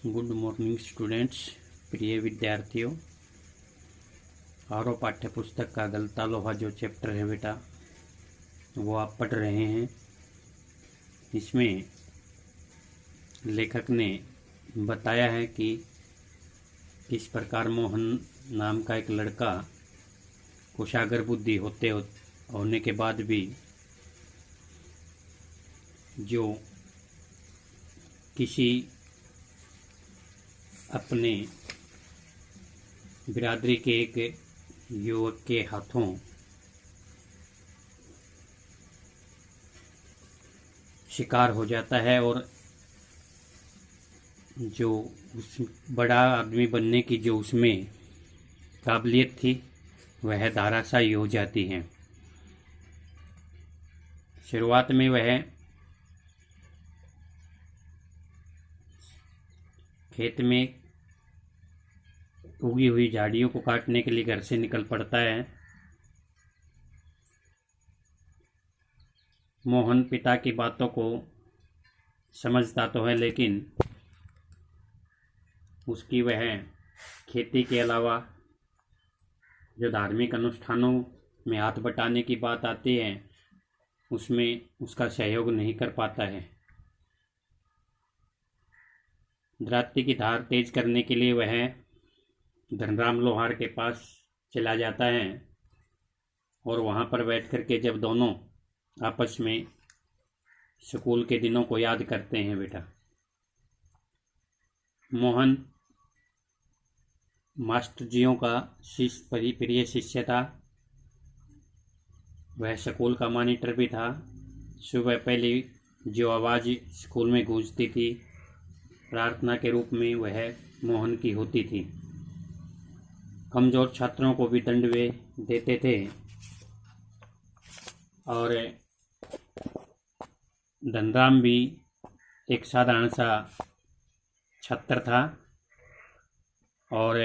Good morning students. प्रिय विद्यार्थियों, आरो पाठ्य पुस्तक का गलता लोहा जो चैप्टर है बेटा वो आप पढ़ रहे हैं। इसमें लेखक ने बताया है कि किस प्रकार मोहन नाम का एक लड़का कुशागर बुद्धि होने के बाद भी जो किसी अपने बिरादरी के एक युवक के हाथों शिकार हो जाता है और जो उस बड़ा आदमी बनने की जो उसमें काबिलियत थी वह धराशायी हो जाती है। शुरुआत में वह खेत में उगी हुई झाड़ियों को काटने के लिए घर से निकल पड़ता है। मोहन पिता की बातों को समझता तो है, लेकिन उसकी वह खेती के अलावा जो धार्मिक अनुष्ठानों में हाथ बटाने की बात आती है उसमें उसका सहयोग नहीं कर पाता है। दराती की धार तेज करने के लिए वह धनराम लोहार के पास चला जाता है और वहाँ पर बैठ कर के जब दोनों आपस में स्कूल के दिनों को याद करते हैं बेटा। मोहन मास्टर जियों का प्रिय शिष्य था। वह स्कूल का मॉनिटर भी था। सुबह पहली जो आवाज़ स्कूल में गूंजती थी प्रार्थना के रूप में वह मोहन की होती थी। कमज़ोर छात्रों को भी दंड वे देते थे और धनराम भी एक साधारण सा छात्र था और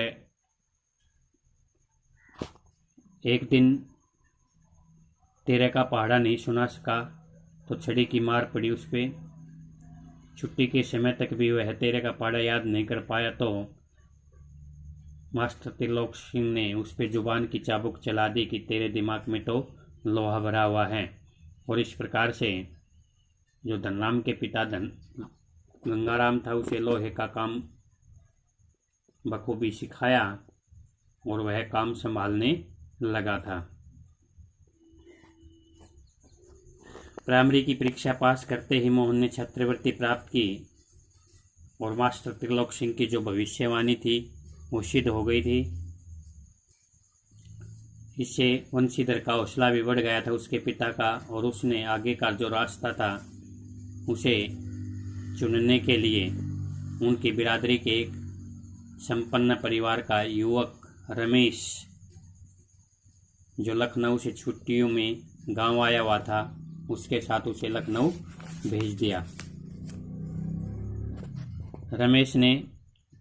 एक दिन तेरे का पहाड़ा नहीं सुना सका तो छड़ी की मार पड़ी उस पर। छुट्टी के समय तक भी वह तेरे का पहाड़ा याद नहीं कर पाया तो मास्टर त्रिलोक सिंह ने उस पर जुबान की चाबुक चला दी कि तेरे दिमाग में तो लोहा भरा हुआ है। और इस प्रकार से जो धनराम के पिता गंगाराम था उसे लोहे का काम बखूबी सिखाया और वह काम संभालने लगा था। प्राइमरी की परीक्षा पास करते ही मोहन ने छात्रवृत्ति प्राप्त की और मास्टर त्रिलोक सिंह की जो भविष्यवाणी थी वो सिद्ध हो गई थी। इससे वंशीधर का हौसला भी बढ़ गया था उसके पिता का, और उसने आगे का जो रास्ता था उसे चुनने के लिए उनकी बिरादरी के एक संपन्न परिवार का युवक रमेश जो लखनऊ से छुट्टियों में गांव आया हुआ था उसके साथ उसे लखनऊ भेज दिया। रमेश ने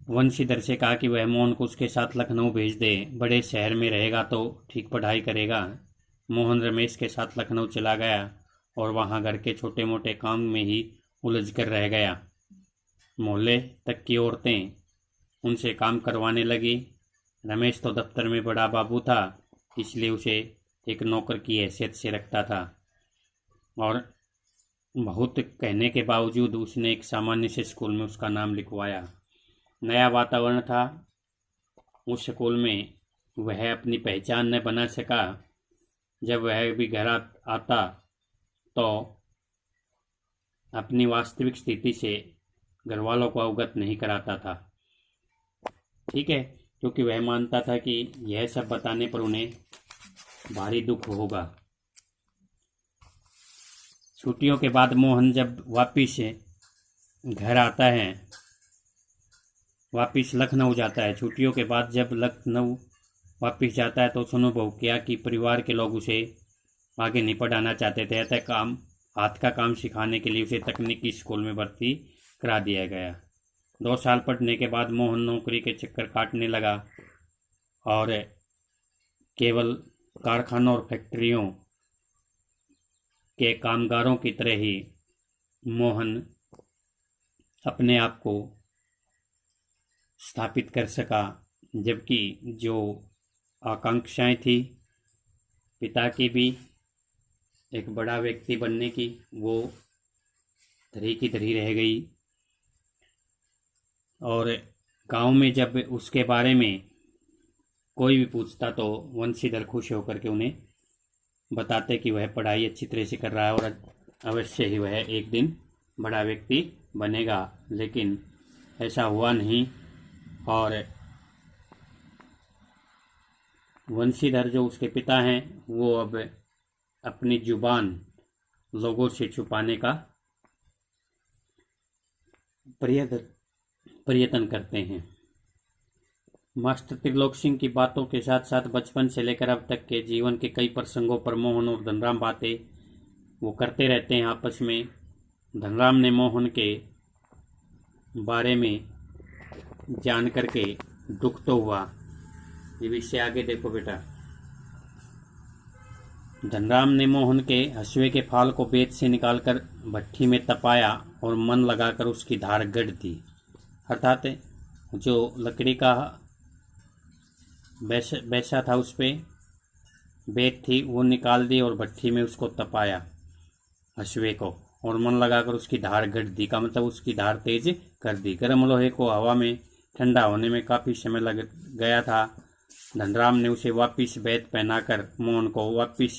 वंशीधर से कहा कि वह मोहन को उसके साथ लखनऊ भेज दे, बड़े शहर में रहेगा तो ठीक पढ़ाई करेगा। मोहन रमेश के साथ लखनऊ चला गया और वहां घर के छोटे मोटे काम में ही उलझ कर रह गया। मोहल्ले तक की औरतें उनसे काम करवाने लगी। रमेश तो दफ्तर में बड़ा बाबू था इसलिए उसे एक नौकर की हैसियत से रखता था और बहुत कहने के बावजूद उसने एक सामान्य से स्कूल में उसका नाम लिखवाया। नया वातावरण था उस स्कूल में, वह अपनी पहचान न बना सका। जब वह भी घर आता तो अपनी वास्तविक स्थिति से घर वालों को अवगत नहीं कराता था। ठीक है, क्योंकि वह मानता था कि यह सब बताने पर उन्हें भारी दुख होगा। छुट्टियों के बाद मोहन जब वापिस घर आता है, वापिस लखनऊ जाता है, छुट्टियों के बाद जब लखनऊ वापिस जाता है तो उसने अनुभव किया कि परिवार के लोग उसे आगे नहीं पढ़ाना चाहते थे। अतः हाथ का काम सिखाने के लिए उसे तकनीकी स्कूल में भर्ती करा दिया गया। 2 साल पढ़ने के बाद मोहन नौकरी के चक्कर काटने लगा और केवल कारखानों और फैक्ट्रियों के कामगारों की तरह ही मोहन अपने आप को स्थापित कर सका, जबकि जो आकांक्षाएं थी पिता की भी एक बड़ा व्यक्ति बनने की, वो धरी की धरी रह गई। और गांव में जब उसके बारे में कोई भी पूछता तो वंशीधर खुश होकर के उन्हें बताते कि वह पढ़ाई अच्छी तरह से कर रहा है और अवश्य ही वह एक दिन बड़ा व्यक्ति बनेगा। लेकिन ऐसा हुआ नहीं, और वंशीधर जो उसके पिता हैं वो अब अपनी जुबान लोगों से छुपाने का प्रयत्न करते हैं। मास्टर त्रिलोक सिंह की बातों के साथ साथ बचपन से लेकर अब तक के जीवन के कई प्रसंगों पर मोहन और धनराम बातें वो करते रहते हैं आपस में। धनराम ने मोहन के बारे में जान करके दुख तो हुआ। ये विषय आगे देखो बेटा। धनराम ने मोहन के हसुए के फाल को बेत से निकालकर भट्ठी में तपाया और मन लगाकर उसकी धार गढ़ दी। अर्थात जो लकड़ी का बैसा था उस पे बेत थी वो निकाल दी और भट्ठी में उसको तपाया हसुए को, और मन लगाकर उसकी धार गढ़ दी का मतलब उसकी धार तेज कर दी। गर्म लोहे को हवा में ठंडा होने में काफ़ी समय लग गया था। धनराम ने उसे वापिस बेत पहनाकर मोहन को वापिस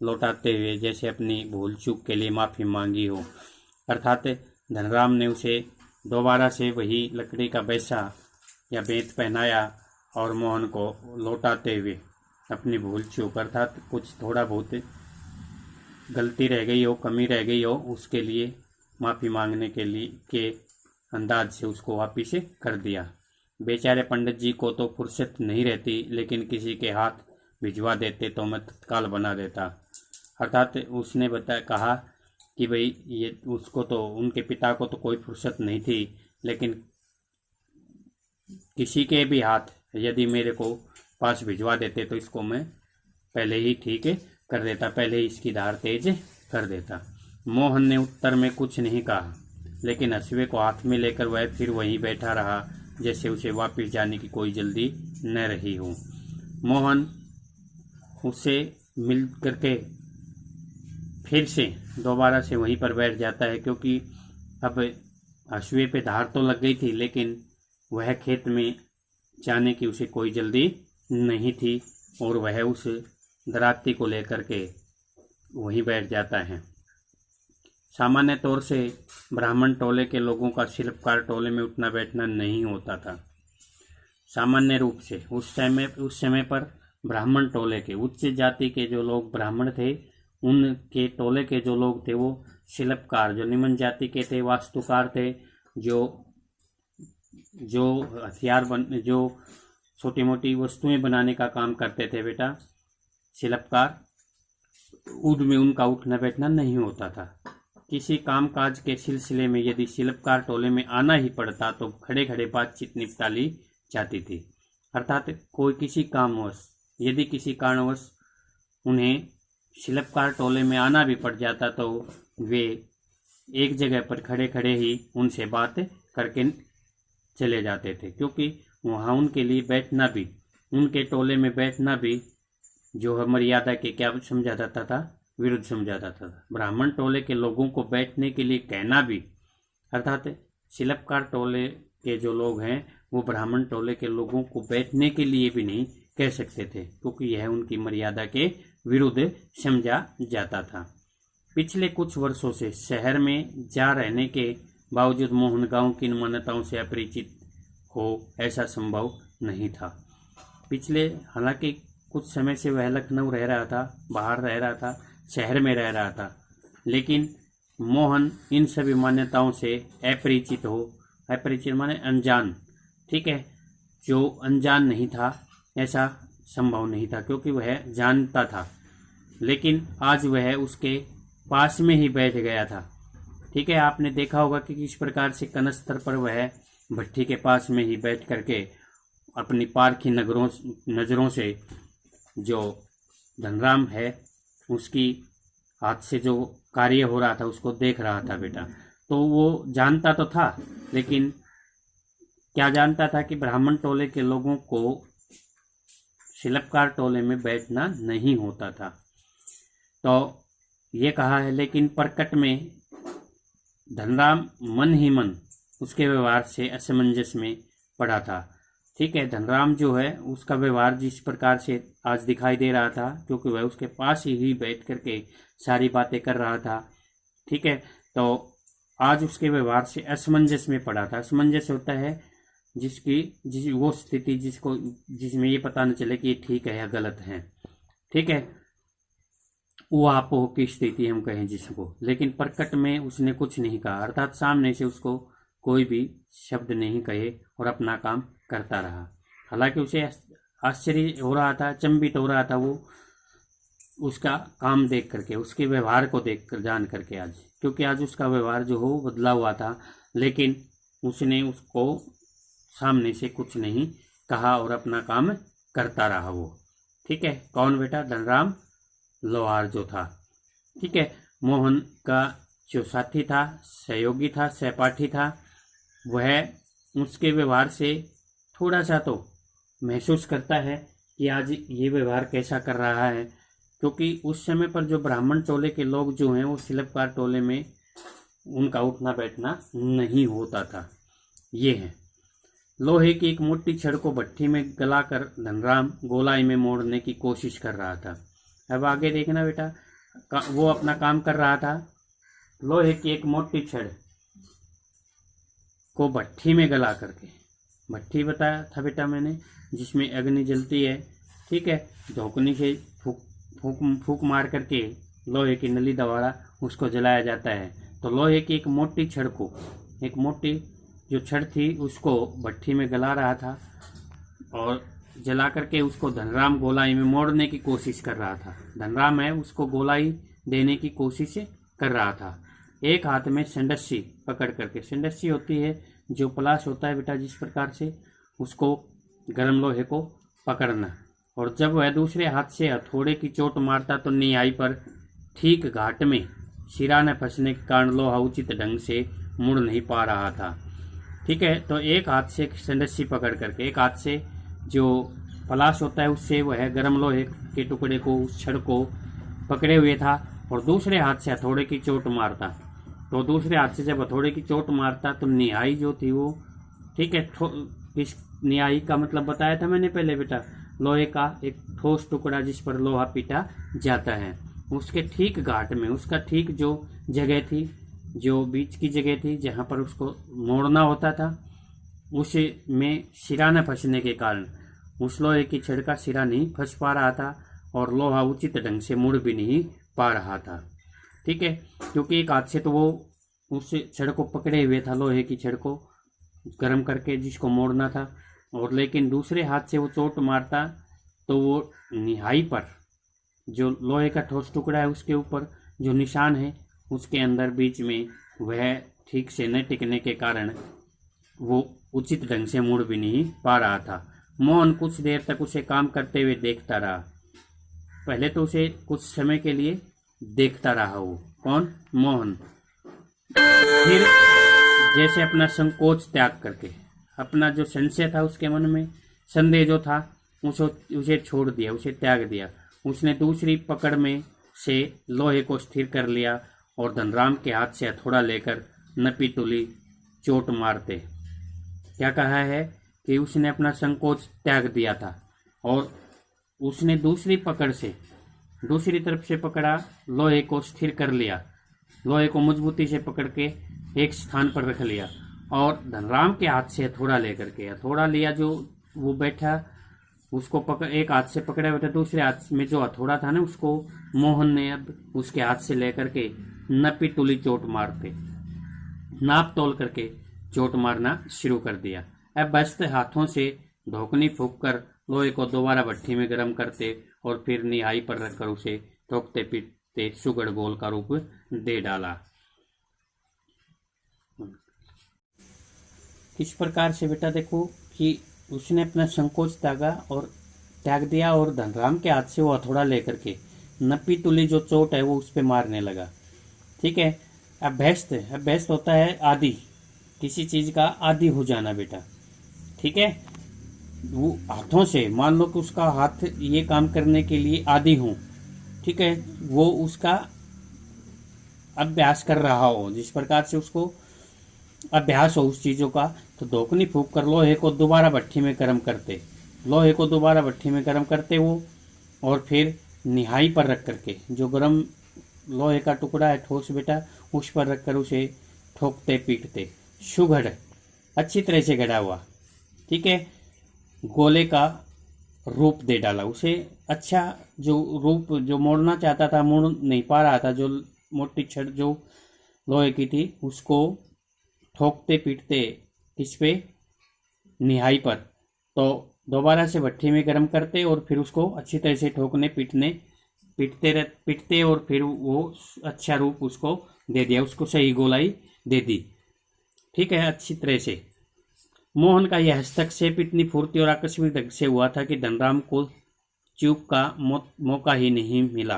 लौटाते हुए जैसे अपनी भूल चूक के लिए माफ़ी मांगी हो। अर्थात धनराम ने उसे दोबारा से वही लकड़ी का बैसा या बेत पहनाया और मोहन को लौटाते हुए अपनी भूल चूक अर्थात कुछ थोड़ा बहुत गलती रह गई हो, कमी रह गई हो, उसके लिए माफ़ी मांगने के लिए के अंदाज से उसको वापिस कर दिया। बेचारे पंडित जी को तो फुर्सत नहीं रहती, लेकिन किसी के हाथ भिजवा देते तो मैं तत्काल बना देता। अर्थात उसने कहा कि भाई ये उसको तो उनके पिता को तो कोई फुर्सत नहीं थी, लेकिन किसी के भी हाथ यदि मेरे को पास भिजवा देते तो इसको मैं पहले ही ठीक कर देता, पहले ही इसकी धार तेज कर देता। मोहन ने उत्तर में कुछ नहीं कहा, लेकिन हसुए को हाथ में लेकर वह फिर वहीं बैठा रहा जैसे उसे वापस जाने की कोई जल्दी न रही हो। मोहन उससे मिल करके फिर से दोबारा से वहीं पर बैठ जाता है, क्योंकि अब हसुए पे धार तो लग गई थी, लेकिन वह खेत में जाने की उसे कोई जल्दी नहीं थी और वह उस दराती को लेकर के वहीं बैठ जाता है। सामान्य तौर से ब्राह्मण टोले के लोगों का शिल्पकार टोले में उठना बैठना नहीं होता था। सामान्य रूप से उस समय पर ब्राह्मण टोले के उच्च जाति के जो लोग ब्राह्मण थे, उनके टोले के जो लोग थे वो शिल्पकार, जो निम्न जाति के थे वास्तुकार थे, जो हथियार जो छोटी मोटी वस्तुएं बनाने का काम करते थे बेटा शिल्पकार, उनमें उनका उठना बैठना नहीं होता था। किसी कामकाज के सिलसिले में यदि शिल्पकार टोले में आना ही पड़ता तो खड़े खड़े बातचीत निपटा ली जाती थी। अर्थात कोई किसी कारणवश यदि किसी कारणवश उन्हें शिल्पकार टोले में आना भी पड़ जाता तो वे एक जगह पर खड़े खड़े ही उनसे बात करके चले जाते थे, क्योंकि वहाँ उनके लिए बैठना भी, उनके टोले में बैठना भी जो है मर्यादा के क्या समझा जाता था, विरुद्ध समझा जाता था। ब्राह्मण टोले के लोगों को बैठने के लिए कहना भी, अर्थात शिल्पकार टोले के जो लोग हैं वो ब्राह्मण टोले के लोगों को बैठने के लिए भी नहीं कह सकते थे, क्योंकि यह उनकी मर्यादा के विरुद्ध समझा जाता था। पिछले कुछ वर्षों से शहर में जा रहने के बावजूद मोहन गांव की मान्यताओं से अपरिचित हो ऐसा संभव नहीं था। पिछले हालांकि कुछ समय से वह लखनऊ रह रहा था, बाहर रह रहा था, शहर में रह रहा था, लेकिन मोहन इन सभी मान्यताओं से अपरिचित हो, अपरिचित माने अनजान, ठीक है, जो अनजान नहीं था ऐसा संभव नहीं था, क्योंकि वह जानता था। लेकिन आज वह उसके पास में ही बैठ गया था, ठीक है। आपने देखा होगा कि किस प्रकार से कनस्तर पर वह भट्टी के पास में ही बैठ करके अपनी पारखी नज़रों से जो धनराम है उसकी हाथ से जो कार्य हो रहा था उसको देख रहा था बेटा। तो वो जानता तो था, लेकिन क्या जानता था कि ब्राह्मण टोले के लोगों को शिल्पकार टोले में बैठना नहीं होता था। तो ये कहा है, लेकिन प्रकट में धनराम मन ही मन उसके व्यवहार से असमंजस में पड़ा था। ठीक है, धनराम जो है उसका व्यवहार जिस प्रकार से आज दिखाई दे रहा था, क्योंकि वह उसके पास ही बैठ करके सारी बातें कर रहा था। ठीक है, तो आज उसके व्यवहार से असमंजस में पड़ा था। असमंजस होता है जिस वो स्थिति जिसमें ये पता न चले कि ये ठीक है या गलत है। ठीक है, वो आपो की स्थिति हम कहें जिसको, लेकिन प्रकट में उसने कुछ नहीं कहा, अर्थात सामने से उसको कोई भी शब्द नहीं कहे और अपना काम करता रहा। हालांकि उसे आश्चर्य हो रहा था, अचंभित हो रहा था वो उसका काम देख करके, उसके व्यवहार को देख कर जान करके आज, क्योंकि आज उसका व्यवहार जो हो बदला हुआ था, लेकिन उसने उसको सामने से कुछ नहीं कहा और अपना काम करता रहा वो। ठीक है, कौन बेटा? धनराम लोहार जो था। ठीक है, मोहन का जो साथी था, सहयोगी था, सहपाठी था, वह उसके व्यवहार से थोड़ा सा तो महसूस करता है कि आज ये व्यवहार कैसा कर रहा है, क्योंकि उस समय पर जो ब्राह्मण टोले के लोग जो हैं वो शिल्पकार टोले में उनका उठना बैठना नहीं होता था। ये है, लोहे की एक मोटी छड़ को भट्टी में गलाकर धनराम गोलाई में मोड़ने की कोशिश कर रहा था। अब आगे देखना बेटा, वो अपना काम कर रहा था। लोहे की एक मोटी छड़ को भट्टी में गला करके, भट्टी बताया था बेटा मैंने, जिसमें अग्नि जलती है। ठीक है, धोकनी से फूक मार करके लोहे की नली द्वारा उसको जलाया जाता है। तो लोहे की एक मोटी छड़ को, एक मोटी जो छड़ थी उसको भट्टी में गला रहा था और जला करके उसको धनराम गोलाई में मोड़ने की कोशिश कर रहा था। धनराम है उसको गोलाई देने की कोशिश कर रहा था। एक हाथ में संडस्सी पकड़ करके, संडस्सी होती है जो पलाश होता है बेटा, जिस प्रकार से उसको गर्म लोहे को पकड़ना, और जब वह दूसरे हाथ से हथौड़े की चोट मारता तो निहाई पर ठीक घाट में सिरा न फंसने के कारण लोहा उचित ढंग से मुड़ नहीं पा रहा था। ठीक है, तो एक हाथ से संडस्सी पकड़ करके, एक हाथ से जो पलाश होता है उससे वह गर्म लोहे के टुकड़े को, उस छड़ को पकड़े हुए था, और दूसरे हाथ से हथौड़े की चोट मारता। तो दूसरे हाथ से जब हथौड़े की चोट मारता तो निहाई जो थी वो, ठीक है, इस निहाई का मतलब बताया था मैंने पहले बेटा, लोहे का एक ठोस टुकड़ा जिस पर लोहा पीटा जाता है, उसके ठीक घाट में, उसका ठीक जो जगह थी, जो बीच की जगह थी जहाँ पर उसको मोड़ना होता था, उसे में सिरा न फंसने के कारण उस लोहे की छड़ का सिरा नहीं फंस पा रहा था और लोहा उचित ढंग से मुड़ भी नहीं पा रहा था। ठीक है, क्योंकि एक हाथ से तो वो उस छड़ को पकड़े हुए था, लोहे की छड़ को गर्म करके जिसको मोड़ना था, और लेकिन दूसरे हाथ से वो चोट मारता तो वो निहाई पर जो लोहे का ठोस टुकड़ा है उसके ऊपर जो निशान है उसके अंदर बीच में वह ठीक से न टिकने के कारण वो उचित ढंग से मुड़ भी नहीं पा रहा था। मोहन कुछ देर तक उसे काम करते हुए देखता रहा। पहले तो उसे कुछ समय के लिए देखता रहा वो, कौन? मोहन। फिर जैसे अपना संकोच त्याग करके, अपना जो संशय था उसके मन में, संदेह जो था उसे छोड़ दिया, उसे त्याग दिया। उसने दूसरी पकड़ में से लोहे को स्थिर कर लिया और धनराम के हाथ से हथौड़ा लेकर नपी तुली चोट मारते। क्या कहा है कि उसने अपना संकोच त्याग दिया था और उसने दूसरी पकड़ से, दूसरी तरफ से पकड़ा, लोहे को स्थिर कर लिया, लोहे को मजबूती से पकड़ के एक स्थान पर रख लिया और धनराम के हाथ से हथौड़ा लेकर के, हथौड़ा लिया जो वो बैठा उसको पकड़, एक हाथ से पकड़े हुए थे, दूसरे हाथ में जो हथौड़ा था ना उसको मोहन ने अब उसके हाथ से लेकर के नपी तुली चोट मारते, नाप तोल करके चोट मारना शुरू कर दिया। अब बस्ते हाथों से ढोकनी फूंक कर लोहे को दोबारा भट्टी में गर्म करते और फिर निहाई पर रखकर उसे ठोकते पीटते सुगड़ गोल का रूप दे डाला। इस प्रकार से बेटा देखो कि उसने अपना संकोच त्याग दिया और धनराम के हाथ से वो हथौड़ा लेकर के नपी तुली जो चोट है वो उस पर मारने लगा। ठीक है, अभ्यस्त होता है आदि, किसी चीज का आदि हो जाना बेटा। ठीक है, वो हाथों से मान लो कि उसका हाथ ये काम करने के लिए आदी हो, ठीक है, वो उसका अभ्यास कर रहा हो, जिस प्रकार से उसको अभ्यास हो उस चीज़ों का, तो धोकनी फूंक कर लोहे को दोबारा भट्ठी में गर्म करते, लोहे को दोबारा भट्ठी में गर्म करते वो, और फिर निहाई पर रख करके जो गर्म लोहे का टुकड़ा है ठोस बेटा, उस पर रखकर उसे ठोकते पीटते, सुघड़ अच्छी तरह से गड़ा हुआ, ठीक है, गोले का रूप दे डाला उसे। अच्छा, जो रूप जो मोड़ना चाहता था मोड़ नहीं पा रहा था, जो मोटी छड़ जो लोहे की थी उसको ठोकते पीटते इस पे निहाई पर, तो दोबारा से भट्ठी में गर्म करते और फिर उसको अच्छी तरह से ठोकने पीटने पीटते और फिर वो अच्छा रूप उसको दे दिया, उसको सही गोलाई दे दी, ठीक है, अच्छी तरह से। मोहन का यह हस्तक्षेप इतनी फुर्ती और आकस्मिक ढंग से हुआ था कि धनराम को चूक का मौका ही नहीं मिला।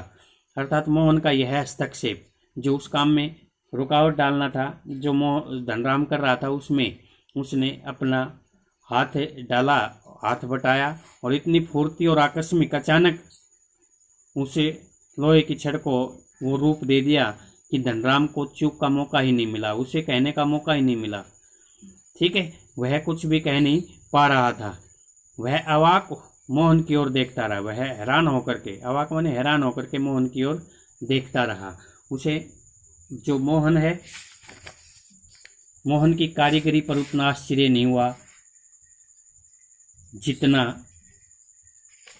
अर्थात मोहन का यह हस्तक्षेप जो उस काम में रुकावट डालना था, जो धनराम कर रहा था, उसमें उसने अपना हाथ डाला, हाथ बटाया और इतनी फुर्ती और आकस्मिक अचानक उसे लोहे की छड़ को वो रूप दे दिया कि धनराम को चूक का मौका ही नहीं मिला, उसे कहने का मौका ही नहीं मिला, ठीक है, वह कुछ भी कह नहीं पा रहा था। वह अवाक मोहन की ओर देखता रहा, वह हैरान होकर के, अवाक माने हैरान होकर के मोहन की ओर देखता रहा। उसे जो मोहन है, मोहन की कारीगरी पर उतना आश्चर्य नहीं हुआ जितना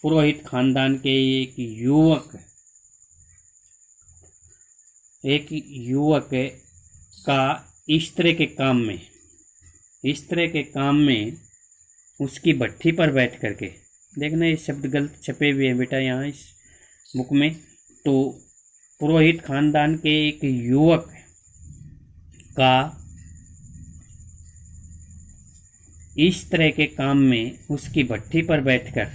पुरोहित खानदान के एक युवक का इस तरह के काम में उसकी भट्ठी पर बैठ करके, देखना ये शब्द गलत छपे हुए हैं बेटा यहाँ इस बुक में, तो पुरोहित खानदान के एक युवक का इस तरह के काम में उसकी भट्ठी पर बैठकर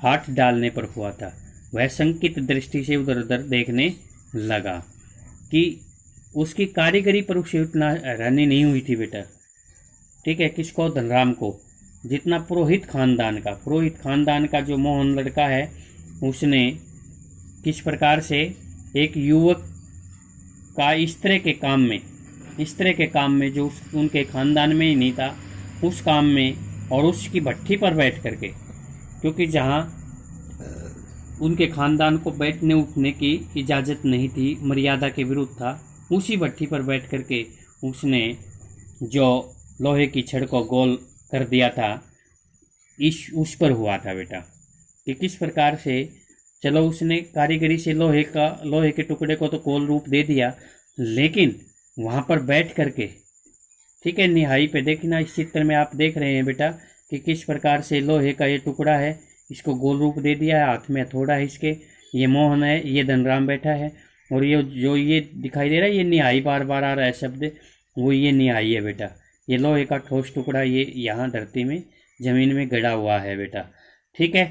हाथ डालने पर हुआ था। वह संकित दृष्टि से उधर उधर देखने लगा कि उसकी कारीगरी पर उसे उतना हैरानी नहीं हुई थी बेटा, ठीक है, किसको, धनराम को, जितना पुरोहित खानदान का जो मोहन लड़का है, उसने किस प्रकार से एक युवक का इस तरह के काम में जो उनके खानदान में ही नहीं था, उस काम में और उसकी भट्ठी पर बैठ करके, क्योंकि जहाँ उनके खानदान को बैठने उठने की इजाज़त नहीं थी, मर्यादा के विरुद्ध था, उसी भट्ठी पर बैठ करके उसने जो लोहे की छड़ को गोल कर दिया था, उस पर हुआ था बेटा, कि किस प्रकार से, चलो उसने कारीगरी से लोहे के टुकड़े को तो गोल रूप दे दिया, लेकिन वहाँ पर बैठ करके, ठीक है, निहाई पे देखना, इस चित्र में आप देख रहे हैं बेटा कि किस प्रकार से लोहे का ये टुकड़ा है, इसको गोल रूप दे दिया है, हाथ में थोड़ा है इसके, ये मोहन है, ये धनराम बैठा है, और ये जो ये दिखाई दे रहा है, ये निहाई बार बार आ रहा है शब्द, वो ये निहाई है बेटा, ये लोहे का ठोस टुकड़ा ये यहाँ धरती में ज़मीन में गड़ा हुआ है बेटा, ठीक है।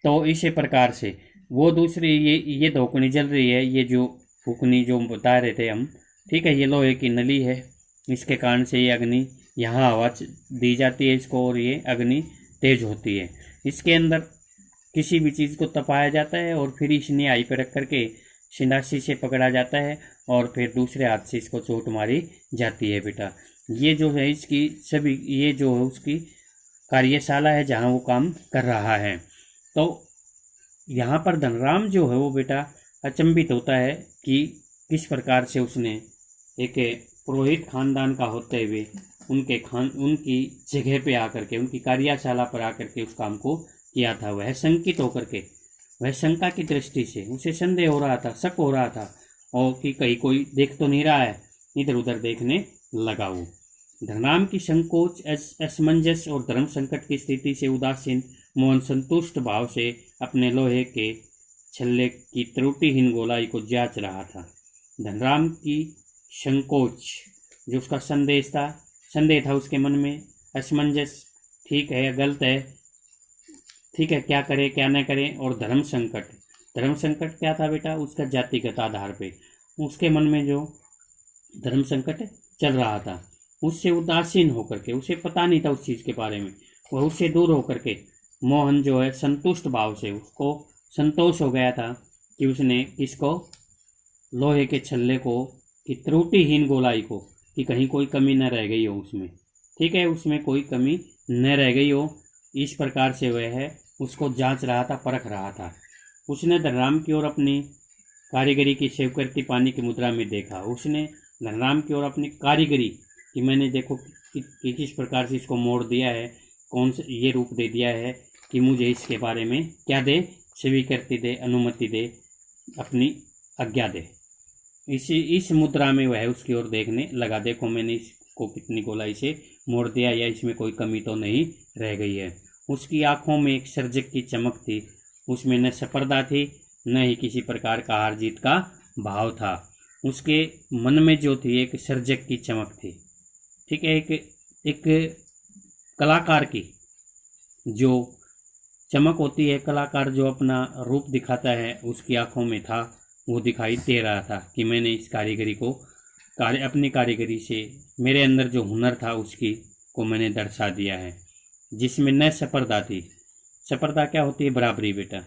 तो इसी प्रकार से वो दूसरी ये धोकनी जल रही है, ये जो फूकनी जो बता रहे थे हम, ठीक है, ये लोहे की नली है, इसके कारण से ये अग्नि यहाँ हवा दी जाती है इसको, और ये अग्नि तेज होती है, इसके अंदर किसी भी चीज़ को तपाया जाता है और फिर इस निहाई पर रख करके सिंडासी से पकड़ा जाता है और फिर दूसरे हाथ से इसको चोट मारी जाती है बेटा। ये जो है इसकी सभी, ये जो है उसकी कार्यशाला है जहाँ वो काम कर रहा है। तो यहाँ पर धनराम जो है वो बेटा अचंभित होता है कि किस प्रकार से उसने एक पुरोहित खानदान का होते हुए उनकी जगह पे आकर के, उनकी कार्यशाला पर आकर के उस काम को किया था। वह शंकित होकर के, वह शंका की दृष्टि से, उसे संदेह हो रहा था, शक हो रहा था, और कि कहीं कोई देख तो नहीं रहा है, इधर उधर देखने लगा वो। धनराम की संकोच, असमंजस और धर्म संकट की स्थिति से उदासीन मोहन संतुष्ट भाव से अपने लोहे के छल्ले की त्रुटिहीन गोलाई को जांच रहा था। धनराम की संकोच, जो उसका संदेह था उसके मन में, असमंजस, ठीक है या गलत है, ठीक है, क्या करे क्या न करे, और धर्म संकट क्या था बेटा, उसका जातिगत आधार पे उसके मन में जो धर्म संकट चल रहा था, उससे उदासीन होकर के, उसे पता नहीं था उस चीज़ के बारे में, वह उससे दूर होकर के मोहन जो है संतुष्ट भाव से, उसको संतोष हो गया था कि उसने इसको लोहे के छल्ले को, कि त्रुटिहीन गोलाई को, कि कहीं कोई कमी न रह गई हो उसमें, ठीक है, उसमें कोई कमी न रह गई हो, इस प्रकार से वह है उसको जांच रहा था, परख रहा था। उसने धनराम की ओर अपनी कारीगरी की स्वीकृति पानी की मुद्रा में देखा। उसने धनराम की ओर अपनी कारीगरी कि मैंने देखो कि किस प्रकार से इसको मोड़ दिया है, कौन से ये रूप दे दिया है कि मुझे इसके बारे में क्या दे, स्वीकृति दे, अनुमति दे, अपनी आज्ञा दे। इस मुद्रा में वह उसकी ओर देखने लगा। देखो मैंने इसको कितनी गोलाई से मोड़ दिया, या इसमें कोई कमी तो नहीं रह गई है। उसकी आंखों में एक सर्जक की चमक थी, उसमें न स्पर्धा थी न ही किसी प्रकार का हार जीत का भाव था। उसके मन में जो थी एक सर्जक की चमक थी, ठीक है, एक कलाकार की जो चमक होती है, कलाकार जो अपना रूप दिखाता है, उसकी आंखों में था, वो दिखाई दे रहा था कि मैंने इस कारीगरी को अपनी कारीगरी से मेरे अंदर जो हुनर था उसकी को मैंने दर्शा दिया है, जिसमें न स्पर्धा थी। स्पर्धा क्या होती है? बराबरी बेटा।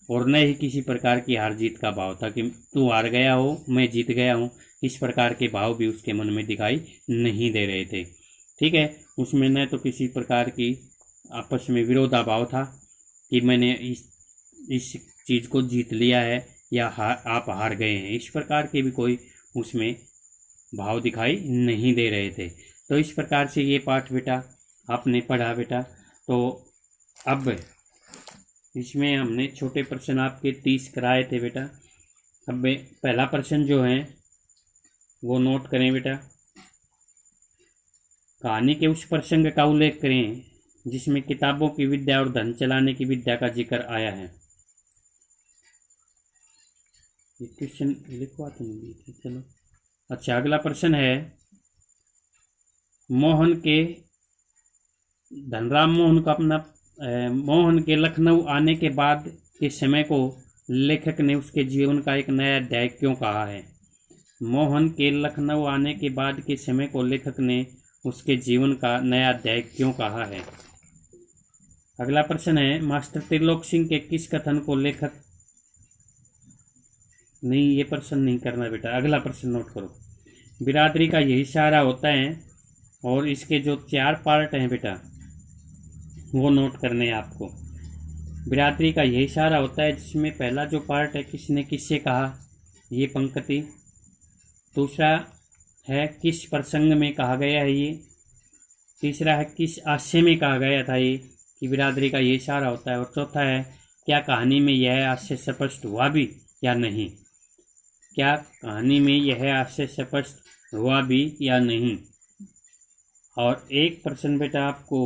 और न ही किसी प्रकार की हार जीत का भाव था कि तू हार गया हो, मैं जीत गया हूँ, इस प्रकार के भाव भी उसके मन में दिखाई नहीं दे रहे थे, ठीक है। उसमें न तो किसी प्रकार की आपस में विरोधाभाव था कि मैंने इस चीज़ को जीत लिया है या आप हार गए हैं, इस प्रकार के भी कोई उसमें भाव दिखाई नहीं दे रहे थे। तो इस प्रकार से ये पाठ बेटा आपने पढ़ा बेटा। तो अब इसमें हमने छोटे प्रश्न आपके 30 कराए थे बेटा। अब पहला प्रश्न जो है वो नोट करें बेटा। कहानी के उस प्रसंग का उल्लेख करें जिसमें किताबों की विद्या और धन चलाने की विद्या का जिक्र आया है। ये क्वेश्चन लिखवा तो नहीं थे, चलो। अच्छा, अगला प्रश्न है, मोहन के लखनऊ आने के बाद के समय को लेखक ने उसके जीवन का एक नया अध्याय क्यों कहा है? मोहन के लखनऊ आने के बाद के समय को लेखक ने उसके जीवन का नया अध्याय क्यों कहा है? अगला प्रश्न है, मास्टर त्रिलोक सिंह के किस कथन को लेखक, नहीं ये प्रश्न नहीं करना बेटा, अगला प्रश्न नोट करो। बिरादरी का यही सहारा होता है, और इसके जो 4 पार्ट हैं बेटा वो नोट करने हैं आपको। बिरादरी का यही सहारा होता है, जिसमें पहला जो पार्ट है, किसने किससे कहा, ये पंक्ति। दूसरा है किस प्रसंग में कहा गया है ये। तीसरा है किस आशय में कहा गया था ये कि बिरादरी का यही सहारा होता है। और चौथा है क्या कहानी में यह आशय स्पष्ट हुआ भी या नहीं, क्या कहानी में यह आशय स्पष्ट हुआ भी या नहीं। और एक प्रश्न बेटा आपको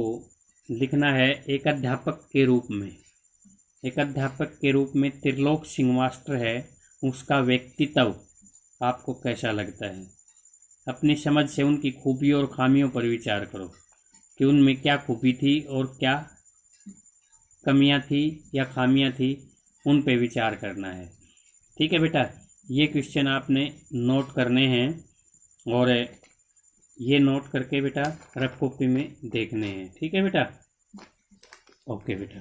लिखना है, एक अध्यापक के रूप में, एक अध्यापक के रूप में त्रिलोक सिंह मास्टर है, उसका व्यक्तित्व आपको कैसा लगता है? अपनी समझ से उनकी खूबियों और खामियों पर विचार करो कि उनमें क्या खूबी थी और क्या कमियां थी या खामियां थी, उन पे विचार करना है, ठीक है बेटा। ये क्वेश्चन आपने नोट करने हैं, और ये नोट करके बेटा रफ कॉपी में देखने हैं, ठीक है बेटा। ओके बेटा।